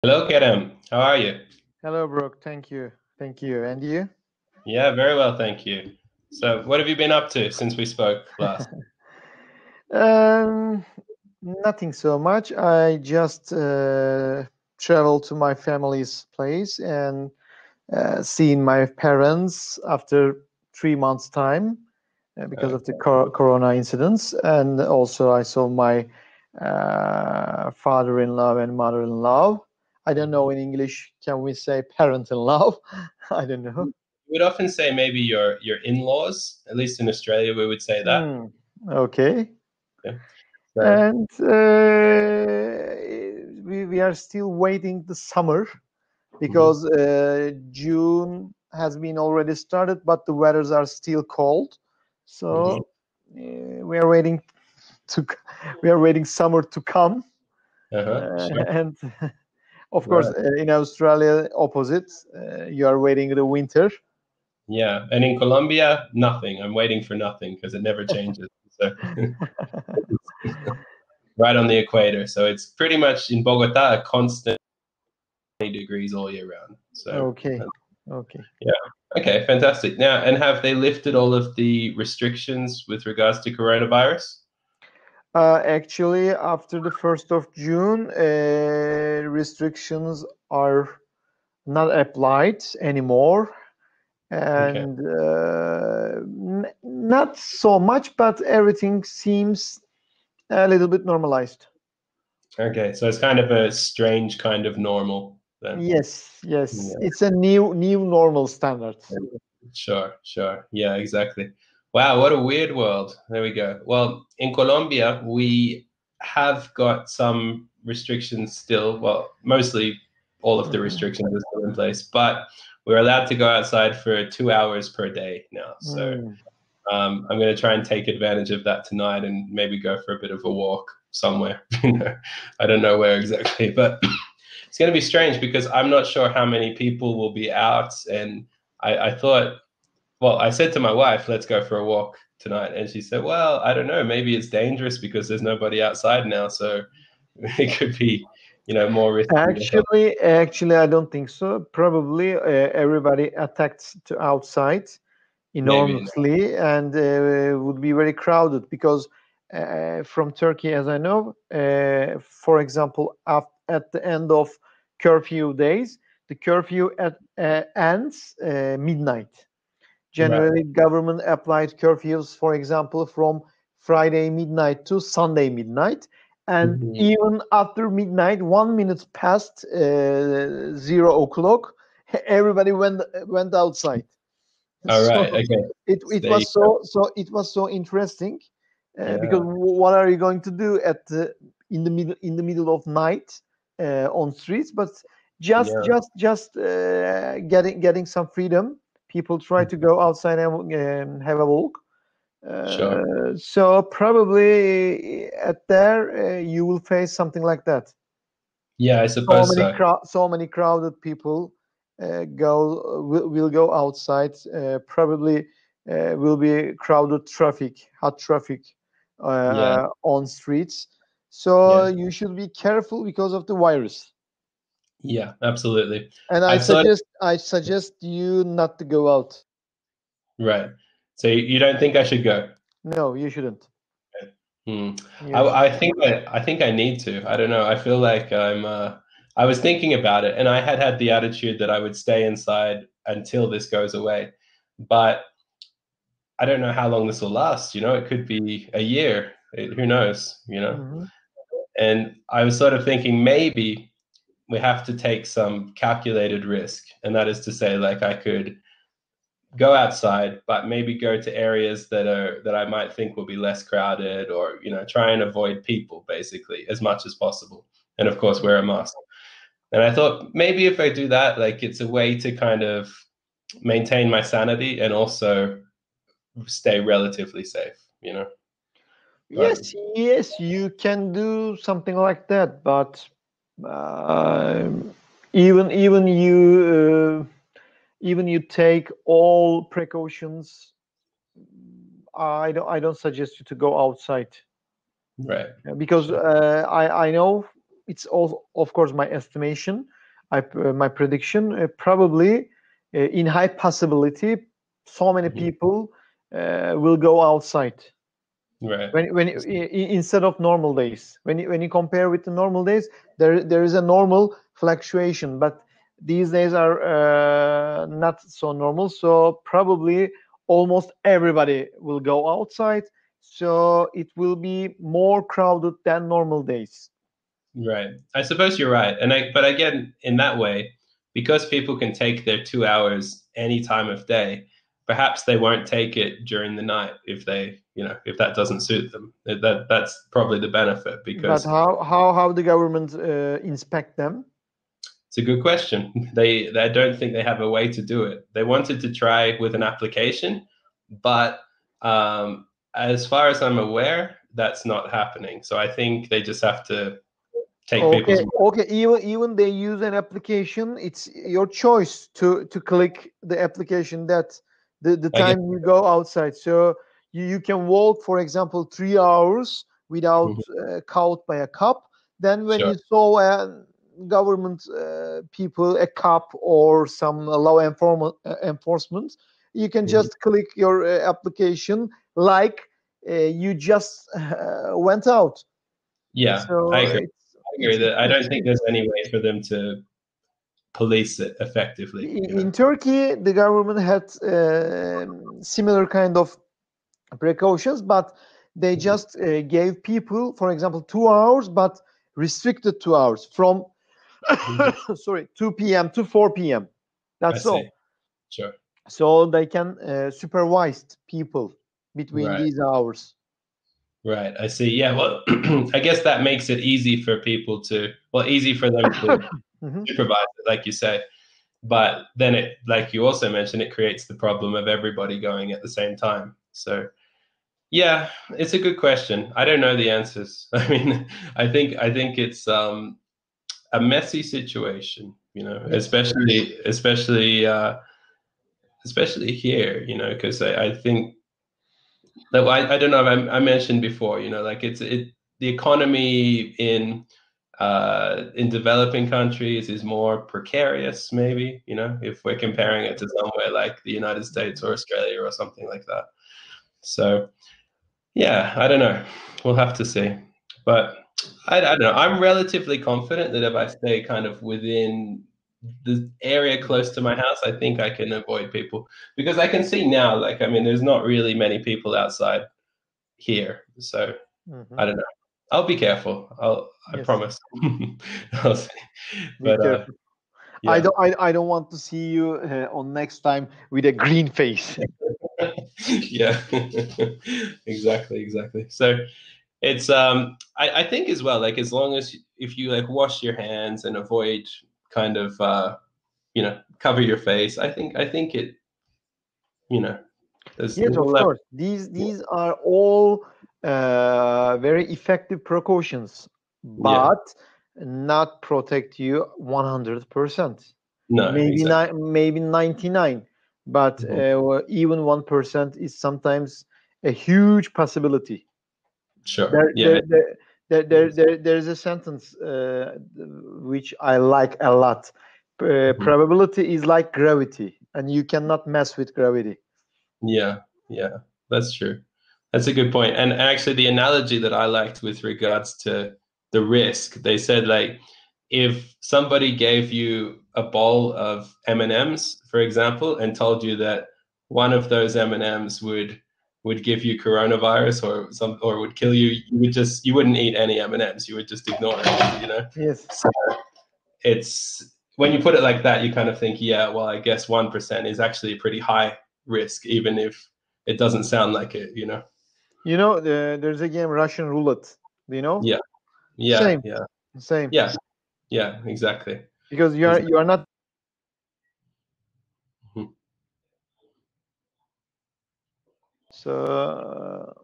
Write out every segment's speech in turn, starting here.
Hello, Kerem. How are you? Hello, Brooke. Thank you. Thank you. And you? Yeah, very well, thank you. So, what have you been up to since we spoke last? Um, Nothing so much. I just traveled to my family's place and seen my parents after 3 months' time because of the corona incidents. And also, I saw my father-in-law and mother-in-law. I don't know in English, can we say parent-in-law? I don't know. We would often say maybe your in-laws. At least in Australia, we would say that. Okay. Yeah. So, And we are still waiting the summer because June has been already started, but the weathers are still cold. mhm. So we are waiting to we are waiting summer to come. Sure. And of course, Right. in Australia, opposite, you are waiting the winter. Yeah, and in Colombia, nothing. I'm waiting for nothing because it never changes. So, right on the equator. So it's pretty much in Bogota a constant 20 degrees all year round. So, Okay, okay. yeah. Okay, fantastic. Now, and have they lifted all of the restrictions with regards to coronavirus? Actually, after the 1st of June, restrictions are not applied anymore, Okay. and not so much, but everything seems a little bit normalized. Okay. So it's kind of a strange kind of normal then. Yes, yes, Yeah. it's a new normal standard. Sure, sure. Yeah, exactly. Wow, what a weird world. There we go. Well, in Colombia, we have got some restrictions still. Well, mostly all of the Mhm. restrictions are still in place, but we're allowed to go outside for 2 hours per day now. So Mm. I'm going to try and take advantage of that tonight and maybe go for a bit of a walk somewhere. I don't know where exactly, but it's going to be strange because I'm not sure how many people will be out. And I thought, well, I said to my wife, let's go for a walk tonight. And she said, well, I don't know, maybe it's dangerous because there's nobody outside now. So it could be, more risky to help. Actually, I don't think so. Probably everybody attacked to outside Maybe. enormously and would be very crowded because from Turkey, as I know, for example, at the end of curfew days, the curfew ends midnight. Right. Generally, government applied curfews, for example, from Friday midnight to Sunday midnight. And Mhm. even after midnight, 1 minute past 0 o'clock, everybody went outside. All So right. Okay. it There you was go. so interesting because Yeah. what are you going to do in the middle of night on streets? But Yeah. getting some freedom. People try to go outside and have a walk. Sure. So probably at there you will face something like that. Yeah, I suppose so. So many crowded people will go outside. Probably will be crowded traffic, hot traffic Yeah. on streets. So Yeah. you should be careful because of the virus. Yeah, absolutely. And I thought, I suggest you not to go out. right. So you don't think I should go? No, you shouldn't. Hmm. Yes. I think I need to. I don't know. I feel like I was thinking about it and I had the attitude that I would stay inside until this goes away. But I don't know how long this will last, it could be a year. Who knows. Hmm. And I was sort of thinking maybe we have to take some calculated risk. And that is to say, like I could go outside, but maybe go to areas that I might think will be less crowded, or try and avoid people basically as much as possible, and of course wear a mask. And I thought maybe if I do that, like it's a way to kind of maintain my sanity and also stay relatively safe. But Yes, you can do something like that, but uh, even even you take all precautions, I don't suggest you to go outside right, because sure. I know it's all, of course, my estimation, my prediction. Probably, in high possibility, so many people will go outside. Right. Instead of normal days, when you compare with the normal days, there is a normal fluctuation, but these days are not so normal. So probably almost everybody will go outside. So it will be more crowded than normal days. Right. I suppose you're right. But again, in that way, because people can take their 2 hours any time of day, perhaps they won't take it during the night if if that doesn't suit them. That's probably the benefit. Because But how the government inspect them? it's a good question. They don't think they have a way to do it. They wanted to try with an application, but as far as I'm aware, that's not happening. So I think they just have to take people's. Okay. Even they use an application. It's your choice to click the application that the time you go outside. So you can walk, for example, 3 hours without caught by a cop. Then when you saw a government people, a cop or some law enforcement, you can just click your application like you just went out. Yeah, So I agree. I agree that I don't think there's any way for them to police it effectively. In Turkey, the government had similar kind of precautions, but they just gave people, for example, 2 hours, but restricted 2 hours from 2 p.m. to 4 p.m. That's all. Sure. So they can supervise people between these hours. Right. I see. Yeah. Well, I guess that makes it easy for people easy for them to supervise it, like you say. But then it, like you also mentioned, it creates the problem of everybody going at the same time. So yeah, it's a good question. I don't know the answers. I mean, I think it's a messy situation, especially here, because I think that I don't know if I mentioned before, like the economy in developing countries is more precarious, maybe, if we're comparing it to somewhere like the United States or Australia or something like that. So yeah, I don't know. We'll have to see. But I don't know. I'm relatively confident that if I stay kind of within the area close to my house, I think I can avoid people, because I can see now, like, I mean, there's not really many people outside here. So I don't know. I'll be careful. I promise. I'll see. But yeah. I don't want to see you on next time with a green face. Yeah. Exactly. So it's I think as well, like, as long as if you like wash your hands and avoid kind of cover your face, I think it yes, of course, these are all very effective precautions, but not protect you 100%. No, maybe exactly. maybe 99, but even 1% is sometimes a huge possibility. Sure. There's a sentence which I like a lot. Probability is like gravity, and you cannot mess with gravity. Yeah, that's true. That's a good point. And actually, the analogy that I liked with regards to the risk, they said, like, if somebody gave you a bowl of M&Ms, for example, and told you that one of those M&Ms would give you coronavirus or would kill you, you wouldn't eat any M&Ms. You would just ignore it, Yes. So it's, when you put it like that, you kind of think, yeah, well, I guess 1% is actually a pretty high risk, even if it doesn't sound like it, there's a game, Russian roulette. Do you know? Same. Yeah, exactly. Because you are not. So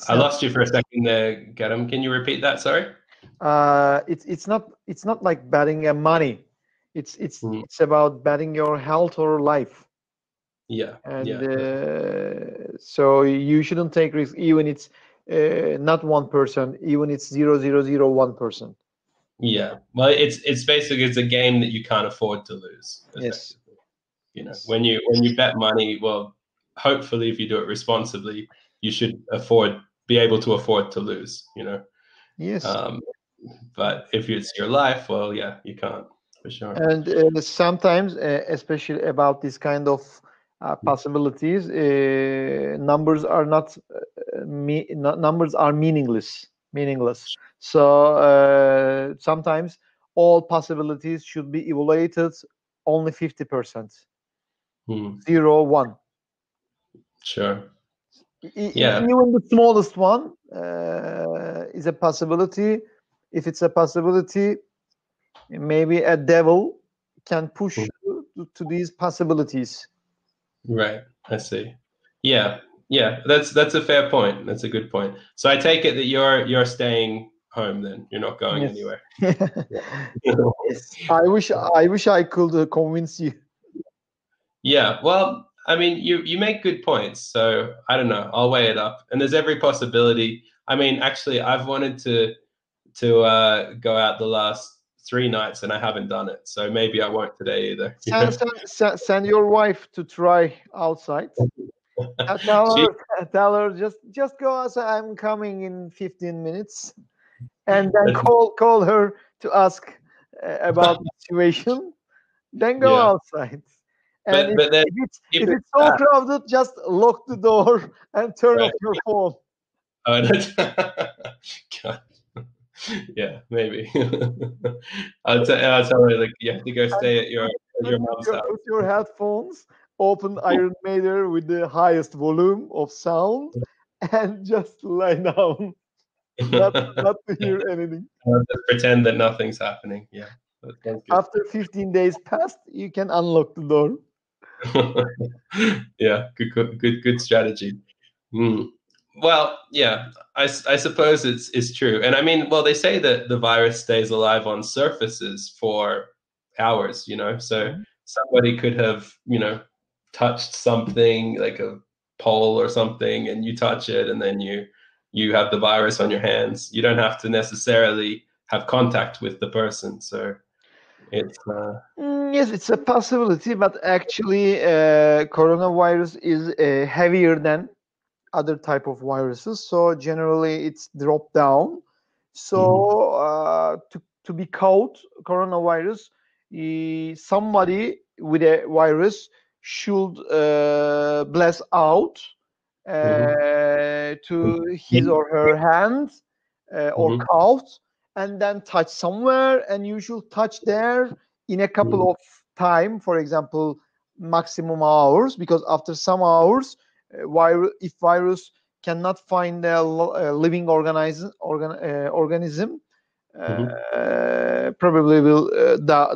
I lost you for a second there, Kerem. Can you repeat that? Sorry. It's not like betting money. It's about betting your health or life. Yeah. And so you shouldn't take risk, even it's not 1%, even it's 0.001%. Yeah. Well, it's basically it's a game that you can't afford to lose. Yes. You know, when you bet money, well, hopefully if you do it responsibly, you should be able to afford to lose. You know. Yes. But if it's your life, well, yeah, you can't for sure. And sometimes, especially about this kind of possibilities, numbers are not numbers are meaningless. So sometimes all possibilities should be evaluated only 50%. 0, 1. Sure. Yeah. Even the smallest one is a possibility. If it's a possibility, maybe a devil can push you to these possibilities. Right. I see. Yeah. Yeah. That's a fair point. That's a good point. So I take it that you're staying home then. You're not going Yes. anywhere. Yes. I wish I could convince you. Yeah. Well, I mean, you make good points. So I don't know. I'll weigh it up. And there's every possibility. I mean, actually, I've wanted to go out the last 3 nights and I haven't done it. So maybe I won't today either. Send your wife to try outside. Tell her just go outside. I'm coming in 15 minutes, and then call her to ask about the situation. Then go outside. And if it's so crowded, just lock the door and turn off your phone. Oh, God. Yeah, maybe. I'll tell her, like, you have to go stay at your mom's house. Put your headphones, open Iron Maiden with the highest volume of sound, and just lie down, not to hear anything. Just pretend that nothing's happening. Yeah. After 15 days passed, you can unlock the door. Yeah, good strategy. Well, yeah, I suppose it's true. And I mean, well, they say that the virus stays alive on surfaces for hours, you know, so somebody could have, you know, touched something like a pole or something, and you touch it, and then you have the virus on your hands. You don't have to necessarily have contact with the person. So it's yes, it's a possibility, but actually, coronavirus is heavier than other type of viruses. So generally, it's dropped down. So to be caught coronavirus, somebody with a virus should bless out to his or her hand or cough, and then touch somewhere, and you should touch there in a couple of time, for example, maximum hours, because after some hours, if virus cannot find a living organism, probably will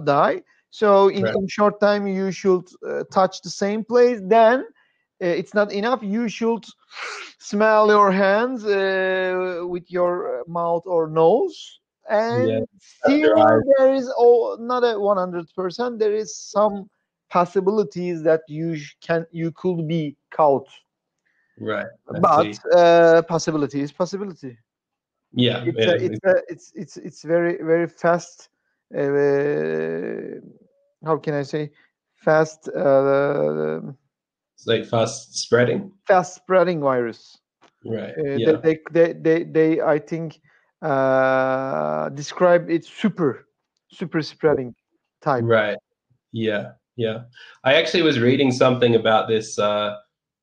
die. So in short time, you should touch the same place. Then it's not enough. You should smell your hands with your mouth or nose, and still there is not a 100%. There is some possibilities that you could be caught. Right. But possibility is possibility. Yeah, it's very, very fast. How can I say fast? It's like fast spreading virus. Right. They I think describe it super spreading type. Right. Yeah. I actually was reading something about this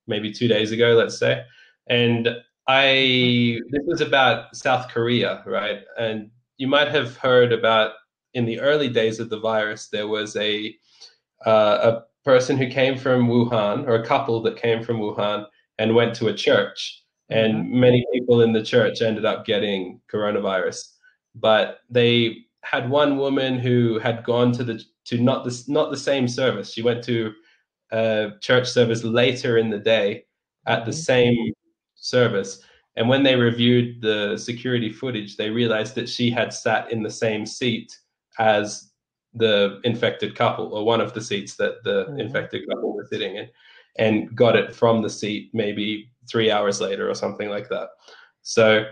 maybe 2 days ago, let's say, and this was about South Korea, right? And you might have heard about, in the early days of the virus, there was a person who came from Wuhan, or a couple that came from Wuhan and went to a church, and many people in the church ended up getting coronavirus. But they had one woman who had gone to not the same service. She went to a church service later in the day at the same service. And when they reviewed the security footage, they realized that she had sat in the same seat as the infected couple, or one of the seats that the infected couple were sitting in, and got it from the seat maybe 3 hours later or something like that. So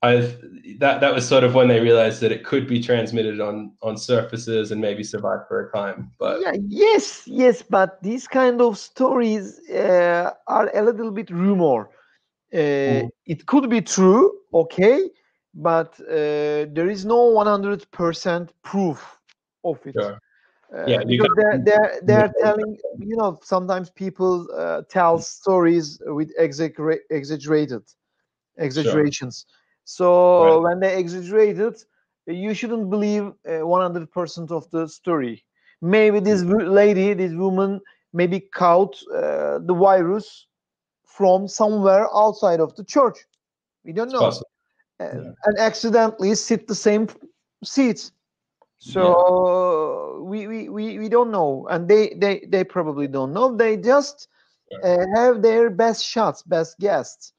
that was sort of when they realized that it could be transmitted on surfaces and maybe survive for a time. But yeah, yes, but these kind of stories are a little bit rumor. It could be true, okay, but there is no 100% proof of it. sure. Yeah, you Because they're can. telling, sometimes people tell stories with exaggerations. So Right. when they exaggerate it, you shouldn't believe 100% of the story. Maybe this this woman, maybe caught the virus from somewhere outside of the church. We don't It's know. possible. And accidentally sit the same seats. So we don't know, and they probably don't know. They just have their best shots, best guesses.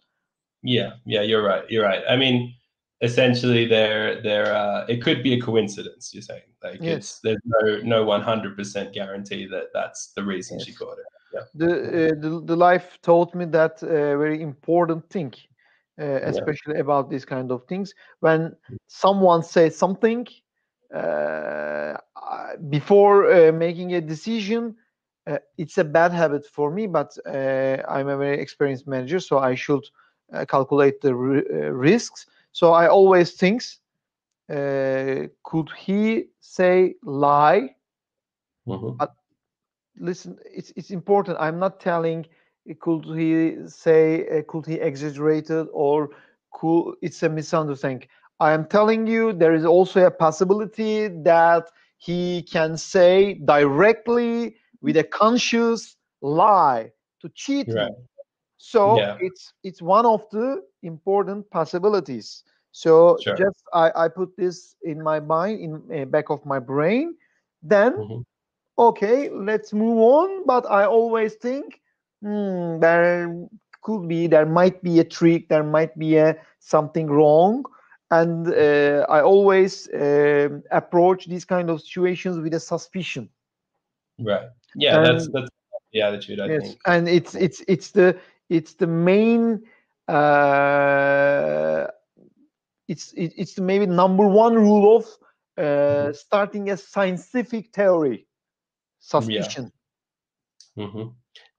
Yeah, you're right. I mean, essentially, it could be a coincidence. You're saying, like, Yes. there's no 100% guarantee that that's the reason she caught it. Yeah. The life taught me that very important thing, especially about these kind of things. When someone says something, before making a decision, it's a bad habit for me, but I'm a very experienced manager, so I should calculate the risks. So I always think, could he say lie? But listen, it's important. I'm not telling could he say, could he exaggerated, or it's a misunderstanding. I am telling you there is also a possibility that he can say directly with a conscious lie to cheat me. So it's one of the important possibilities. So just I put this in my mind, in back of my brain. Then okay, let's move on. But I always think there might be a trick, there might be something wrong, and I always approach these kind of situations with a suspicion. Right. Yeah, that's the attitude, I think. And it's the main it's the maybe number one rule of starting a scientific theory: suspicion.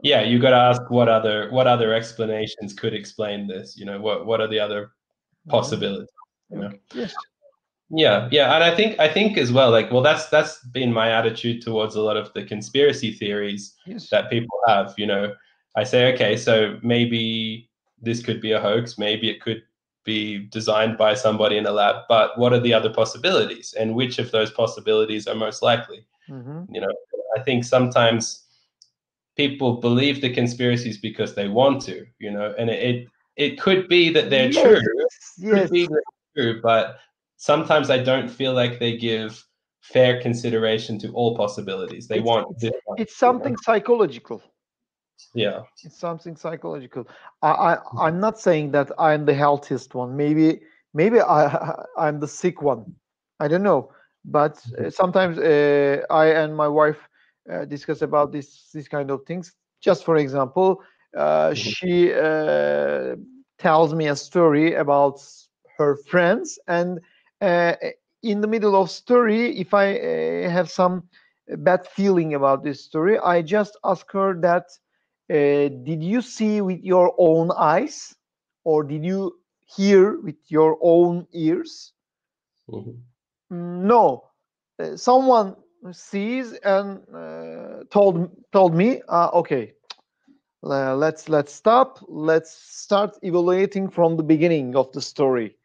Yeah, you got to ask what other explanations could explain this. What are the other possibilities? Yes. Yeah, and I think as well, like, well, that's been my attitude towards a lot of the conspiracy theories that people have. I say, okay, so maybe this could be a hoax, maybe it could be designed by somebody in a lab, but what are the other possibilities, and which of those possibilities are most likely? I think sometimes people believe the conspiracies because they want to, and it could be that they're true. Could be that they're true, but sometimes I don't feel like they give fair consideration to all possibilities. They want this one, it's something psychological. Yeah. It's something psychological. I'm not saying that I'm the healthiest one. Maybe I'm the sick one. I don't know. But sometimes I and my wife discuss about these kind of things. Just for example, she tells me a story about her friends, and in the middle of story, if I have some bad feeling about this story, I just ask her that, did you see with your own eyes, or did you hear with your own ears? No. Someone sees and told me, okay, let's stop. Let's start evaluating from the beginning of the story.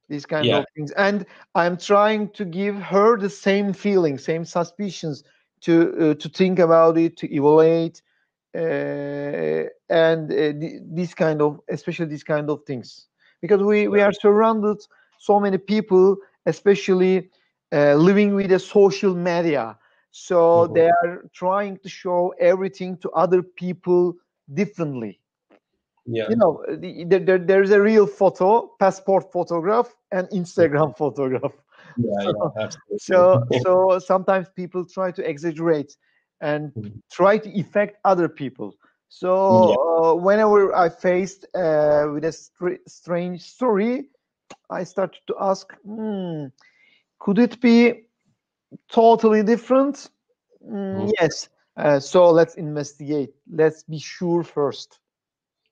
These kind of things, and I'm trying to give her the same feeling, same suspicions, to think about it, to evaluate, and especially these kind of things, because we are surrounded so many people, especially living with the social media, so they are trying to show everything to other people differently. There's a real photo, passport photograph, and Instagram photograph. Absolutely. So sometimes people try to exaggerate and try to affect other people. So whenever I faced with a strange story, I started to ask, could it be totally different? Yes. So let's investigate. Let's be sure first.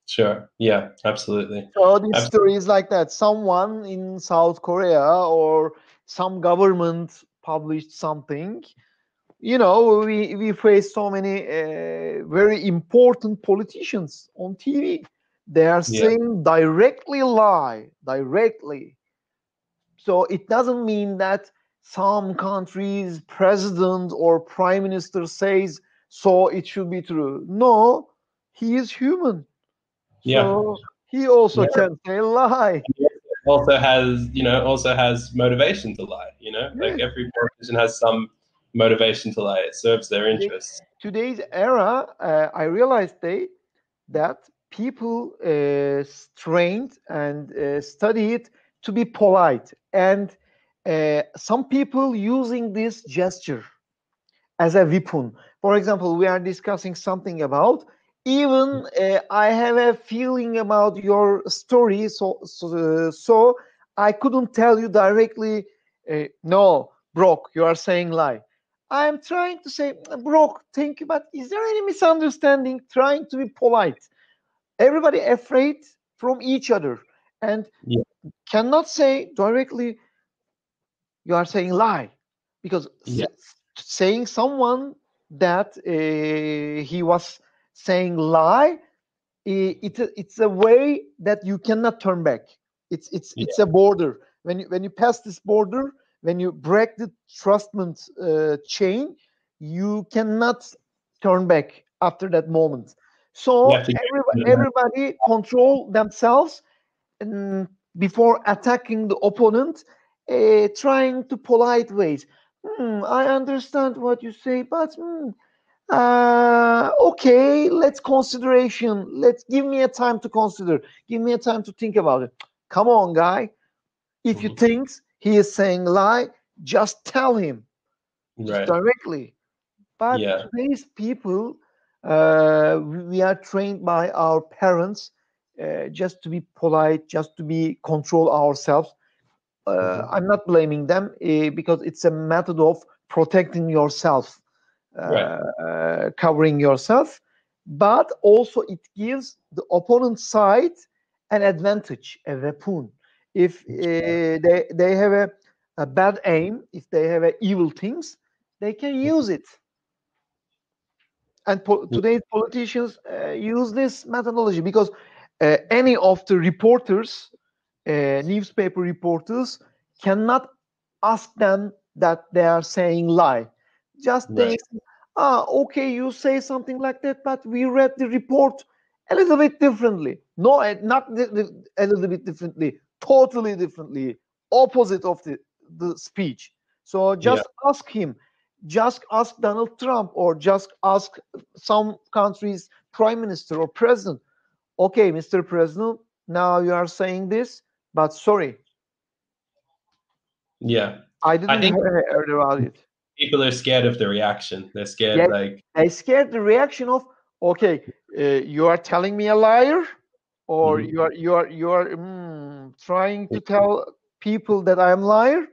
Sure. Yeah, absolutely. So this story is like that. Someone in South Korea or some government published something. We face so many very important politicians on TV. They are saying directly lie, directly. So it doesn't mean that some country's president or prime minister says so it should be true. No, he is human. So he also can say lie. Also has motivation to lie. Like every politician has some motivation to lie. It serves their interests. Today's era, I realized that people trained and study it to be polite, and some people using this gesture as a weapon. For example, we are discussing something about, even I have a feeling about your story, so I couldn't tell you directly, no, Brock, you are saying lie. I'm trying to say, Brock, thank you, but is there any misunderstanding? Trying to be polite. Everybody afraid from each other and cannot say directly, you are saying lie, because saying someone that he was saying lie, it's a way that you cannot turn back. It's a border. When you pass this border, when you break the trustment chain, you cannot turn back after that moment. So everybody control themselves before attacking the opponent, trying to polite ways. I understand what you say, but okay, let's consideration. Let's give me a time to consider. Give me a time to think about it. Come on, guy. If you think he is saying lie, just tell him, just directly. But today's people, we are trained by our parents just to be polite, just to be control ourselves. I'm not blaming them because it's a method of protecting yourself, covering yourself, but also it gives the opponent side an advantage, a weapon. If they have a bad aim, if they have evil things, they can use it. And today's politicians use this methodology because any of the reporters, newspaper reporters, cannot ask them that they are saying lie. Just they say, okay, you say something like that, but we read the report a little bit differently. No, not a little bit differently, totally differently, opposite of the speech. So just ask him. Just ask Donald Trump or just ask some country's prime minister or president. Okay, Mr. President, now you are saying this, but sorry. I think heard about it. People are scared of the reaction. They're scared, they're scared the reaction of, okay, you are telling me a liar, or you are trying to tell people that I'm liar.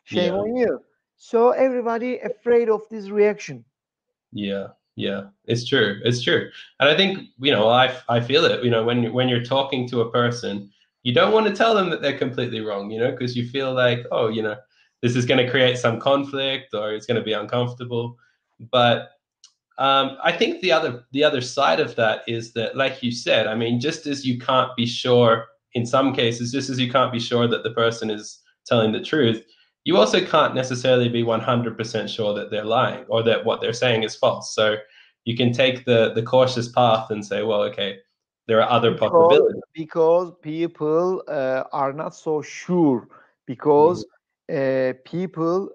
Shame on you. So everybody afraid of this reaction. Yeah, it's true. And I think, I feel it, when you're talking to a person, you don't want to tell them that they're completely wrong, because you feel like, oh, this is going to create some conflict or it's going to be uncomfortable. But I think the other side of that is that, like you said, I mean, just as you can't be sure in some cases, just as you can't be sure that the person is telling the truth, you also can't necessarily be 100% sure that they're lying or that what they're saying is false. So you can take the cautious path and say, well, okay, there are other possibilities. Because people are not so sure, because people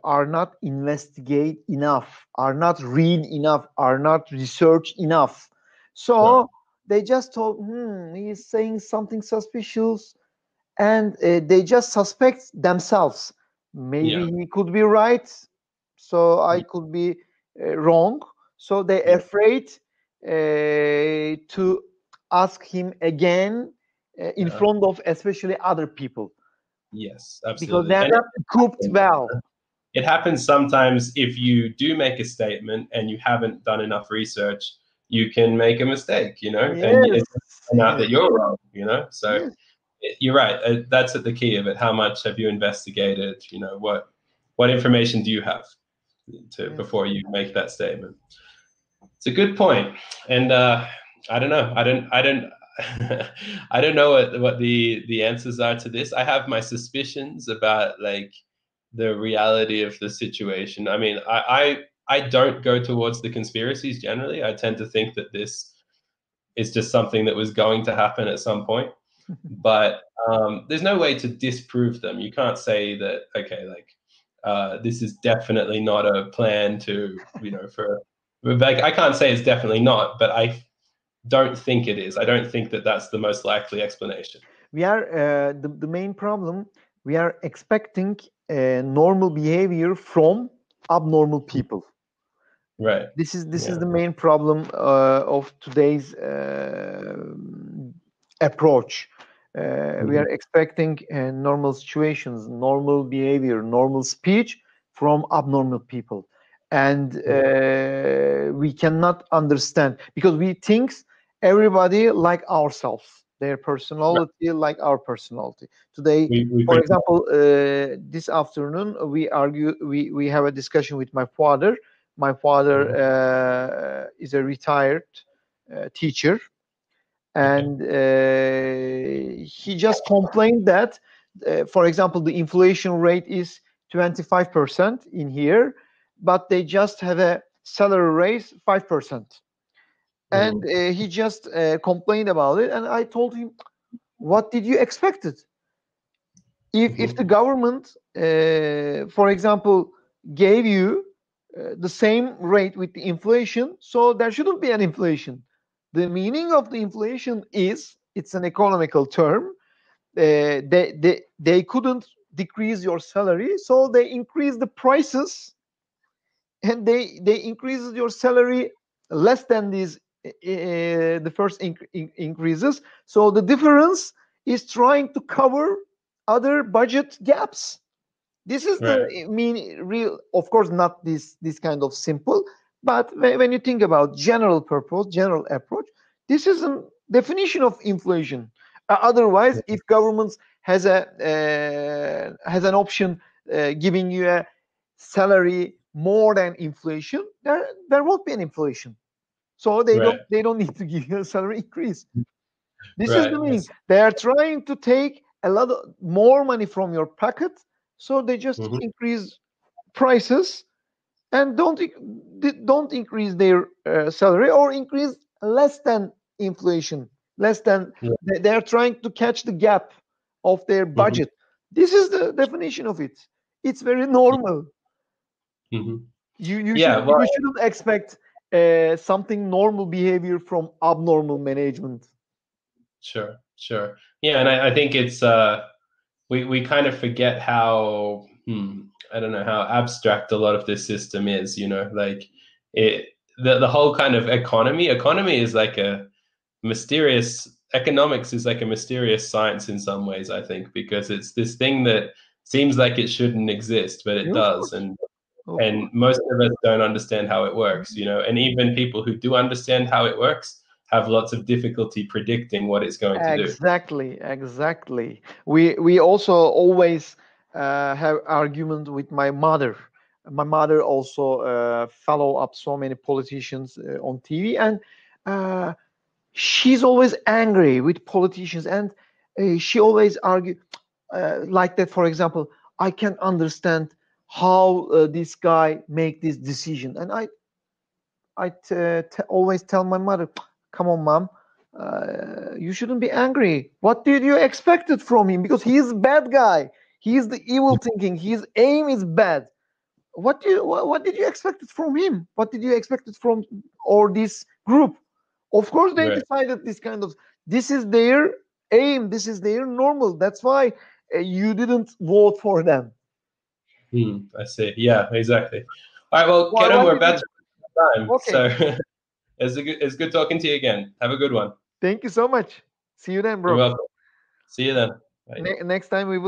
are not investigate enough, are not read enough, are not research enough. So they just thought, he is saying something suspicious, and they just suspect themselves. Maybe he could be right, so I could be wrong. So they're afraid to ask him again in front of especially other people. Yes, Because absolutely. they're not equipped well. It happens sometimes if you do make a statement and you haven't done enough research, you can make a mistake, you know, and it's not that you're wrong, you know. So you're right. That's at the key of it. How much have you investigated? You know, what information do you have before you make that statement? It's a good point. And I don't know. I don't I don't know what the answers are to this. I have my suspicions about like the reality of the situation. I mean, I don't go towards the conspiracies generally. I tend to think that this is just something that was going to happen at some point. But there's no way to disprove them. You can't say that, okay, like this is definitely not a plan to, you know, like I can't say it's definitely not, but I don't think it is. I don't think that that's the most likely explanation. We are the main problem. We are expecting normal behavior from abnormal people. Right. This is the main problem of today's approach. We are expecting normal situations, normal behavior, normal speech from abnormal people, and we cannot understand because we think everybody like ourselves, their personality like our personality. Today, for example, this afternoon we have a discussion with my father. My father is a retired teacher, and he just complained that, for example, the inflation rate is 25% in here, but they just have a salary raise 5%. And he just complained about it, and I told him, what did you expect it? If the government, for example, gave you the same rate with the inflation, so there shouldn't be an inflation. The meaning of the inflation is, it's an economical term, they couldn't decrease your salary, so they increase the prices, and they increase your salary less than these the first increases. So the difference is trying to cover other budget gaps. This is the real, of course, not this kind of simple, but when you think about general purpose, general approach, this is a definition of inflation. Otherwise, if governments has an option giving you a salary more than inflation, there won't be an inflation. So they don't need to give you a salary increase. This is the meaning. They are trying to take a lot more money from your pocket, so they just increase prices and don't increase their salary, or increase less than inflation, less than they are trying to catch the gap of their budget. This is the definition of it. It's very normal. You shouldn't expect something normal behavior from abnormal management. Sure. Yeah, and I think it's we kind of forget how I don't know how abstract a lot of this system is. You know, like the whole kind of economy is like a mysterious. Economics is like a mysterious science in some ways, I think, because it's this thing that seems like it shouldn't exist, but it does, and most of us don't understand how it works, you know, and even people who do understand how it works have lots of difficulty predicting what it's going to do. Exactly. We also always have argument with my mother. My mother also follow up so many politicians on TV, and she's always angry with politicians, and she always argue like that. For example, I can't understand how this guy make this decision, and I always tell my mother, come on, mom, you shouldn't be angry. What did you expect it from him? Because he is a bad guy. He is the evil thinking. His aim is bad. What did you expect it from him? What did you expect it from or this group? Of course, they decided this is their aim. This is their normal. That's why you didn't vote for them. I see. Yeah, exactly. All right. Well, Kerem, we're about to time. Okay. So It's good talking to you again. Have a good one. Thank you so much. See you then, bro. You're welcome. See you then. Bye. Next time we will